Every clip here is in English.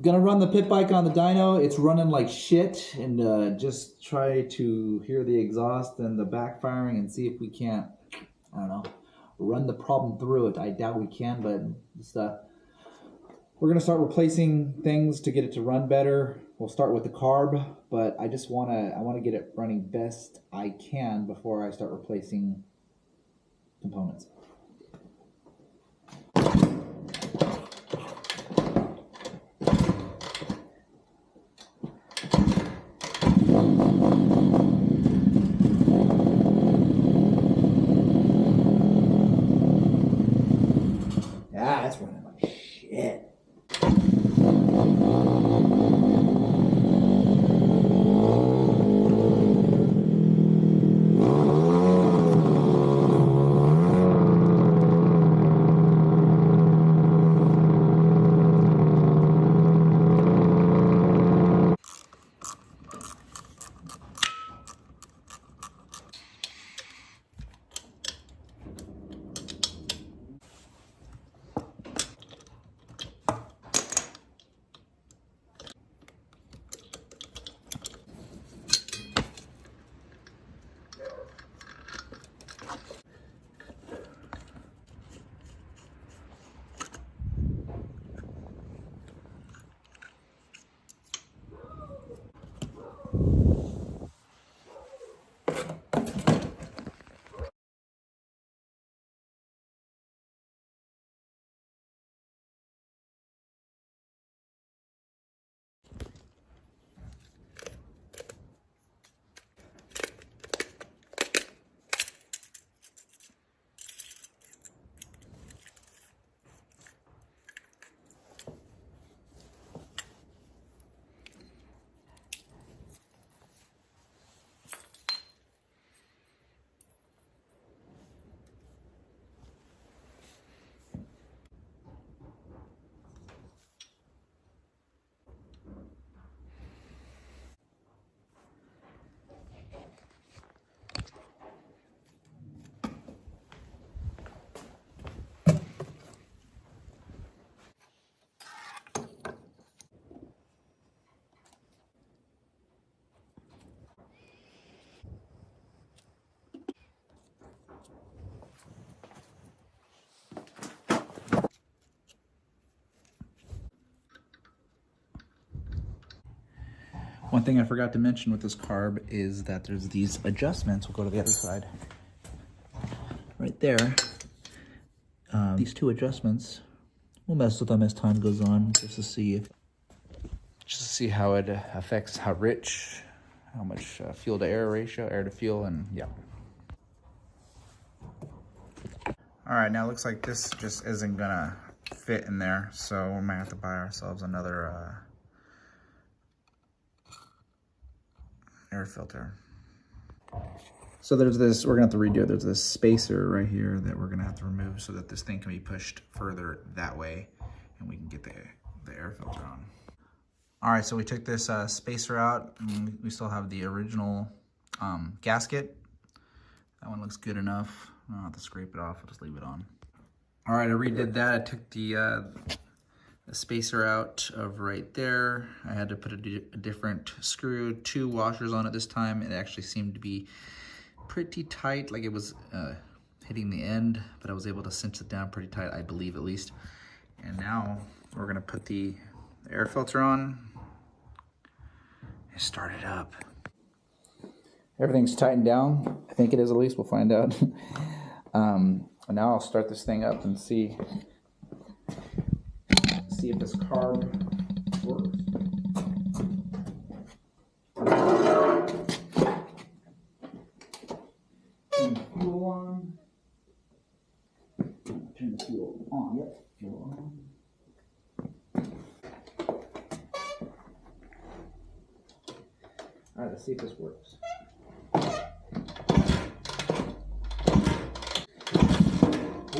Gonna run the pit bike on the dyno. It's running like shit, and just try to hear the exhaust and the backfiring and see if we can't, I don't know, run the problem through it. I doubt we can, but just we're gonna start replacing things to get it to run better. We'll start with the carb, but I wanna get it running best I can before I start replacing components. Yeah, that's running like shit. One thing I forgot to mention with this carb is that there's these adjustments. We'll go to the other side. Right there. These two adjustments, we'll mess with them as time goes on, just to see how it affects how rich, how much fuel to air ratio, air to fuel, and yeah. All right, now it looks like this just isn't gonna fit in there, so we might have to buy ourselves another air filter. So there's this, we're gonna have to redo it. There's this spacer right here that we're gonna have to remove so that this thing can be pushed further that way and we can get the air filter on. All right, so we took this spacer out and we still have the original gasket. That one looks good enough. I don't have to scrape it off, I'll just leave it on. All right, I redid that. I took the spacer out of right there. I had to put a different screw, 2 washers on it this time. It actually seemed to be pretty tight, like it was hitting the end, but I was able to cinch it down pretty tight, I believe at least. And now we're gonna put the air filter on and start it up. Everything's tightened down. I think it is, at least, we'll find out. And now I'll start this thing up and see if this carb works. Turn the fuel on. Turn the fuel on. Yep, fuel on. All right, let's see if this works.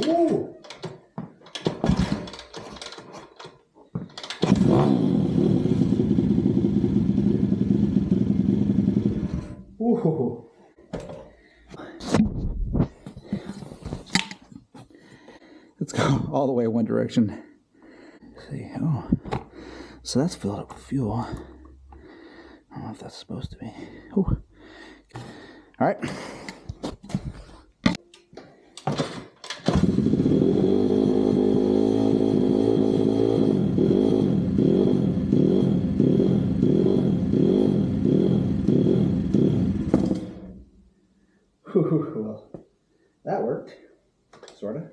Ooh! Ooh. Let's go all the way one direction. Let's see. Oh, So that's filled up with fuel. I don't know if that's supposed to be. Ooh. All right. Well, that worked, sort of.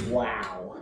Wow.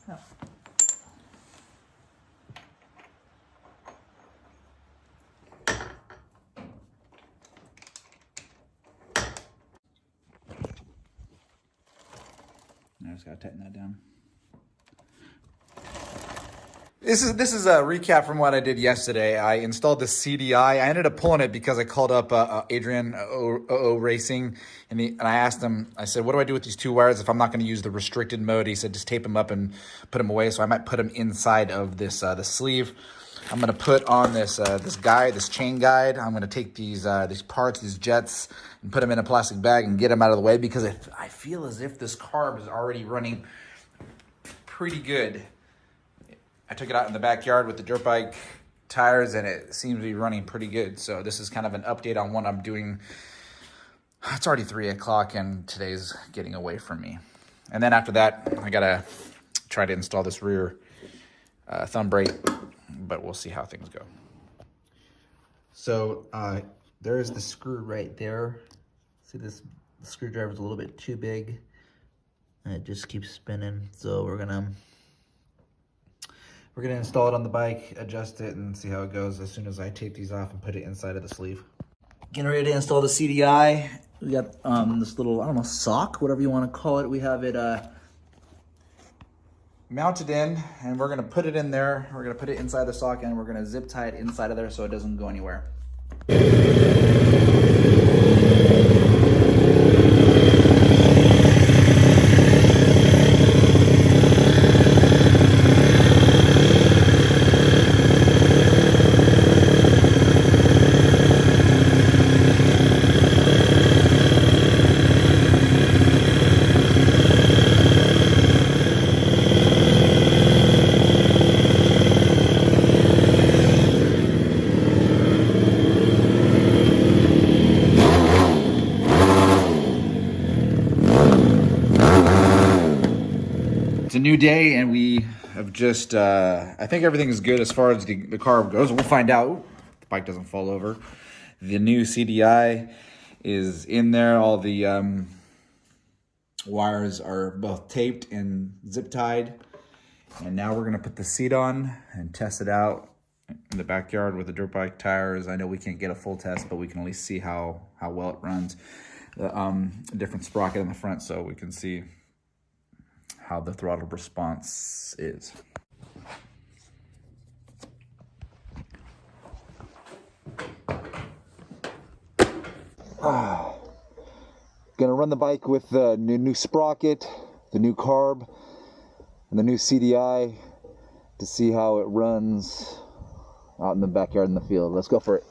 Oh. I just gotta tighten that down. This is a recap from what I did yesterday. I installed the CDI. I ended up pulling it because I called up Adrian OO Racing, and I asked him. I said, "What do I do with these two wires if I'm not going to use the restricted mode?" He said, "Just tape them up and put them away." So I might put them inside of this the sleeve. I'm going to put on this this chain guide. I'm going to take these parts, these jets, and put them in a plastic bag and get them out of the way because I feel as if this carb is already running pretty good. I took it out in the backyard with the dirt bike tires and it seems to be running pretty good. So this is kind of an update on what I'm doing. It's already 3 o'clock and today's getting away from me. And then after that, I gotta try to install this rear thumb brake, but we'll see how things go. So there is the screw right there. See, this screwdriver is a little bit too big and it just keeps spinning. So we're gonna install it on the bike, adjust it, and see how it goes as soon as I take these off and put it inside of the sleeve. Getting ready to install the CDI. We got this little, I don't know, sock, whatever you want to call it. We have it mounted in, and we're gonna put it in there. We're gonna put it inside the sock, and we're gonna zip tie it inside of there so it doesn't go anywhere. It's a new day and we have just, I think everything is good as far as the carb goes. We'll find out. The bike doesn't fall over. The new CDI is in there. All the wires are both taped and zip tied. And now we're gonna put the seat on and test it out in the backyard with the dirt bike tires. I know we can't get a full test, but we can at least see how well it runs. The different sprocket in the front so we can see how the throttle response is. Gonna run the bike with the new sprocket, the new carb, and the new CDI to see how it runs out in the backyard in the field. Let's go for it.